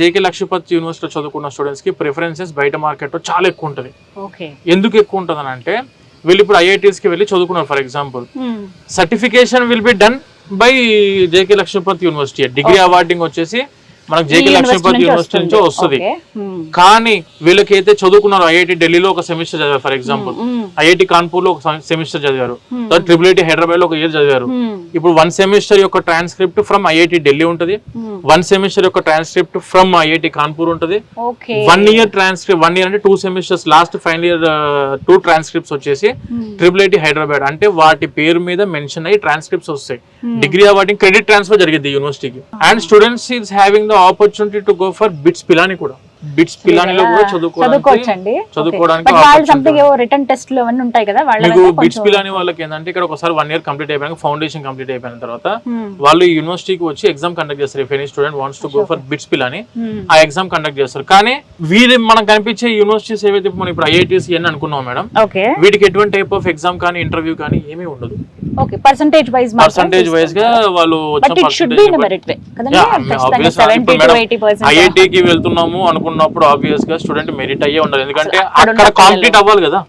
JK Lakshmipati యూనివర్సిటీలో చదువుకున్న students కి ప్రిఫరెన్సెస్ బయట మార్కెట్ లో చాలా ఎక్కువ ఉంటుంది. ఎందుకు ఎక్కువ ఉంటుంది అని అంటే వీళ్ళు ఇప్పుడు ఐఐటీస్ కి వెళ్ళి చదువుకున్నారు. For example certification will be done by JK Lakshmipati University. Degree awarding వచ్చేసి మనకు జేకే లక్ష్మీపతి యూనివర్సిటీ నుంచి వస్తుంది. కానీ వీళ్ళకైతే చదువుకున్నారు ఐఐటి ఢిల్లీలో ఒక సెమిస్టర్ చదివారు. ఫర్ ఎగ్జాంపుల్ ఐఐటి కాన్పూర్ లో ఒక సెమిస్టర్ చదివారు, ట్రిపుల్ ఐటీ హైదరాబాద్ లో ఒక ఇయర్ చదివారు. ఇప్పుడు 1 సెమిస్టర్ యొక్క ట్రాన్స్క్రిప్ట్ ఫ్రమ్ ఐఐటి ఢిల్లీ ఉంటుంది, 1 సెమిస్టర్ యొక్క ట్రాన్స్క్రిప్ట్ ఫ్రమ్ ఐఐటి కాన్పూర్ ఉంటుంది. 1 ఇయర్ ట్రాన్స్క్రిప్ట్, 1 ఇయర్ అంటే 2 semesters, last final year 2 transcripts వచ్చేసి ట్రిపుల్ ఐటీ హైదరాబాద్. అంటే వాటి పేరు మీద మెన్షన్ అయ్యి ట్రాన్స్క్రిప్ట్స్ వస్తాయి. డిగ్రీ అవార్డింగ్ క్రెడిట్ ట్రాన్స్ఫర్ జరిగింది యూనివర్సిటీకి. And students is having the opportunity to go for bits Pilani కూడా. బిట్స్ పిలానిలో కూడా చదువుకోవడానికి మీకు బిట్స్ పిలాని వాళ్ళకి ఏంటంటే ఇక్కడ ఒకసారి 1 ఇయర్ కంప్లీట్ అయిపోయిన ఫౌండేషన్ కంప్లీట్ అయిపోయిన తర్వాత వాళ్ళు యూనివర్సిటీకి వచ్చి ఎగ్జామ్ కండక్ట్ చేస్తారు. If any student wants to go for bits Pilani ఆ ఎగ్జామ్ కండక్ట్ చేస్తారు. కానీ వీరి మనకు కనిపించే యూనివర్సిటీస్ ఏవైతే మనం ఇప్పుడు ఐఐటీస్ అని అనుకున్నాం మేడం, వీటికి ఎటువంటి టైప్ ఆఫ్ ఎగ్జామ్ కానీ ఇంటర్వ్యూ కానీ ఏమీ ఉండదు. పర్సంటేజ్ వైజ్ గా వాళ్ళు ఐఐటికి వెళ్తున్నాము అనుకున్నప్పుడు ఆబ్వియస్ గా స్టూడెంట్ మెరిట్ అయ్యే ఉండాలి. ఎందుకంటే అక్కడ కాంప్లీట్ అవ్వాలి కదా.